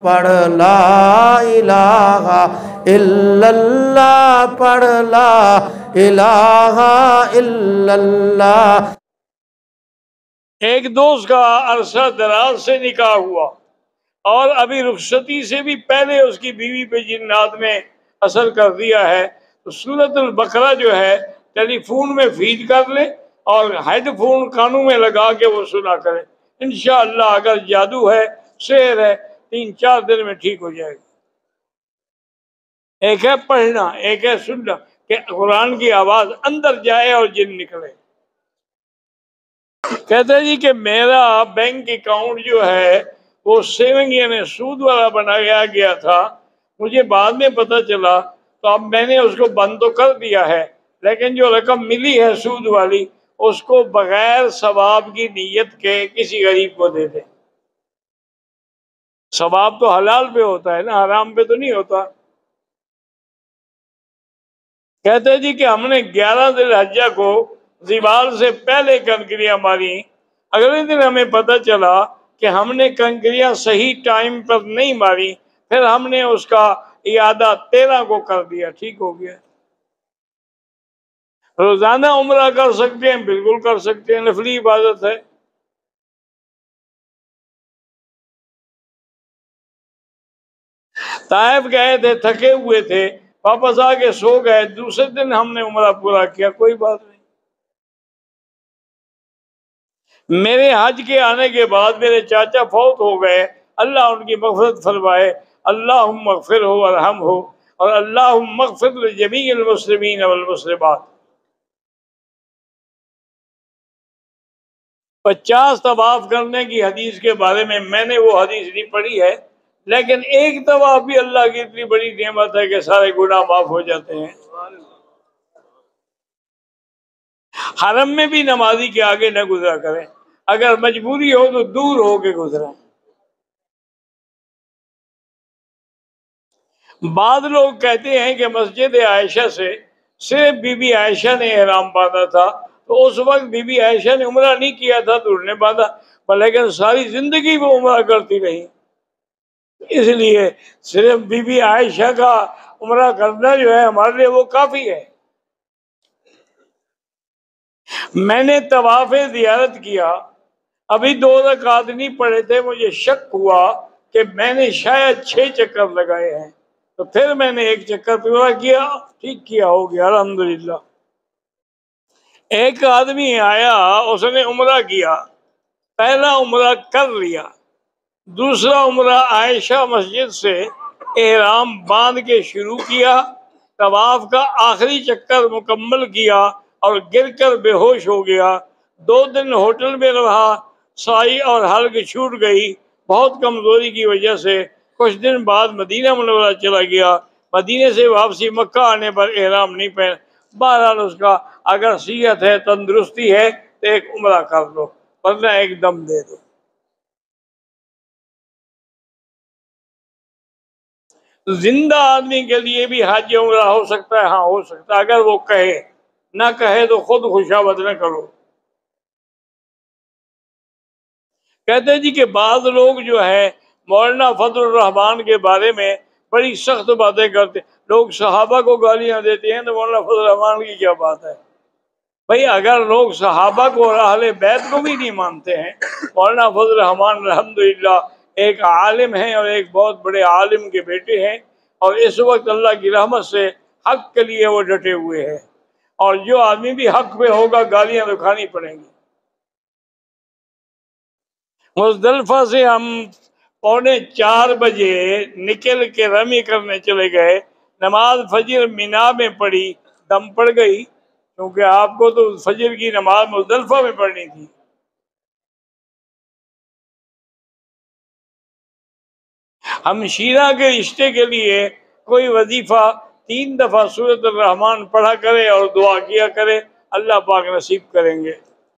پڑھ لا الہ الا اللہ، پڑھ لا الہ الا اللہ۔ ایک دوست کا عرصہ دراز سے نکاح ہوا اور ابھی رخصتی سے بھی پہلے اس کی بیوی پہ جنات میں اثر کر دیا ہے، تو سورۃ البقرہ جو ہے ٹیلی فون میں فیڈ کر لے اور ہیڈ فون کانوں میں لگا کے وہ سنا کرے، انشاءاللہ اگر جادو ہے، سحر ہے، 3-4 دن میں ٹھیک ہو جائے گا۔ ایک ہے پڑھنا، ایک ہے سننا، کہ قرآن کی آواز اندر جائے اور جن نکلے۔ کہتے ہیں جی کہ میرا بینک اکاؤنٹ جو ہے وہ سیونگ یعنی سود والا بنایا گیا تھا، مجھے بعد میں پتہ چلا، تو اب میں نے اس کو بند تو کر دیا ہے، لیکن جو رقم ملی ہے سود والی اس کو بغیر ثواب کی نیت کے کسی غریب کو دے دیں۔ ثواب تو حلال پہ ہوتا ہے نا، حرام پہ تو نہیں ہوتا۔ کہتے ہیں جی کہ ہم نے 11 ذی الحجہ کو زوال سے پہلے کنکریاں ماری، اگلے دن ہمیں پتہ چلا کہ ہم نے کنکریاں صحیح ٹائم پر نہیں ماری، پھر ہم نے اس کا اعادہ 13 کو کر دیا، ٹھیک ہو گیا۔ روزانہ عمرہ کر سکتے ہیں، بالکل کر سکتے ہیں، نفلی عبادت ہے۔ طائف گئے تھے، تھکے ہوئے تھے، واپس آ کے سو گئے، دوسرے دن ہم نے عمرہ پورا کیا، کوئی بات نہیں۔ میرے حج کے آنے کے بعد میرے چاچا فوت ہو گئے، اللہ ان کی مغفرت فرمائے، اللہم اغفرہ وارحمہ، اور اللہم اغفر لجمیع المسلمین والمسلمات۔ 50 طواف کرنے کی حدیث کے بارے میں نے وہ حدیث نہیں پڑھی ہے، لیکن ایک طواف بھی اللہ کی اتنی بڑی نعمت ہے کہ سارے گناہ معاف ہو جاتے ہیں۔ حرم میں بھی نمازی کے آگے نہ گزرا کریں، اگر مجبوری ہو تو دور ہو کے گزریں۔ بعض لوگ کہتے ہیں کہ مسجد عائشہ سے صرف بی بی عائشہ نے احرام باندھا تھا، تو اس وقت بی بی عائشہ نے عمرہ نہیں کیا تھا تو انہوں نے باندھا، لیکن ساری زندگی وہ عمرہ کرتی رہی، اس لیے صرف بی بی عائشہ کا عمرہ کرنا جو ہے ہمارے لیے وہ کافی ہے۔ میں نے طواف زیارت کیا، ابھی 2 رکعت نہیں پڑے تھے، مجھے شک ہوا کہ میں نے شاید 6 چکر لگائے ہیں، تو پھر میں نے 1 چکر پورا کیا، ٹھیک کیا، ہو گیا الحمدللہ۔ ایک آدمی آیا، اس نے عمرہ کیا، پہلا عمرہ کر لیا، دوسرا عمرہ عائشہ مسجد سے احرام باندھ کے شروع کیا، طواف کا آخری چکر مکمل کیا اور گر کر بے ہوش ہو گیا، 2 دن ہوٹل میں رہا، سائی اور حلق چھوٹ گئی بہت کمزوری کی وجہ سے، کچھ دن بعد مدینہ منورہ چلا گیا، مدینے سے واپسی مکہ آنے پر احرام نہیں پہن۔ بہرحال اس کا اگر صحت ہے، تندرستی ہے تو ایک عمرہ کر لو، ورنہ ایک دم دے دو۔ زندہ آدمی کے لیے بھی حج عمرہ ہو سکتا ہے، ہاں ہو سکتا ہے، اگر وہ کہے، نہ کہے تو خود خوشامد نہ کرو۔ کہتے ہیں جی کہ بعض لوگ جو ہے مولانا فضل الرحمان کے بارے میں بڑی سخت باتیں کرتے، لوگ صحابہ کو گالیاں دیتے ہیں تو مولانا فضل الرحمان کی کیا بات ہے؟ بھئی اگر لوگ صحابہ کو اور اہل بیت کو بھی نہیں مانتے ہیں، مولانا فضل الرحمان الحمدللہ ایک عالم ہیں اور ایک بہت بڑے عالم کے بیٹے ہیں، اور اس وقت اللہ کی رحمت سے حق کے لیے وہ ڈٹے ہوئے ہیں، اور جو آدمی بھی حق پہ ہوگا گالیاں تو کھانی پڑیں گی۔ مزدلفہ سے ہم 3:45 بجے نکل کے رمی کرنے چلے گئے، نماز فجر مینا میں پڑھی، دم پڑ گئی، کیونکہ آپ کو تو فجر کی نماز مزدلفہ میں پڑھنی تھی۔ ہم شیرہ کے رشتے کے لیے کوئی وظیفہ 3 دفعہ سورۃ الرحمن پڑھا کرے اور دعا کیا کرے، اللہ پاک نصیب کریں گے۔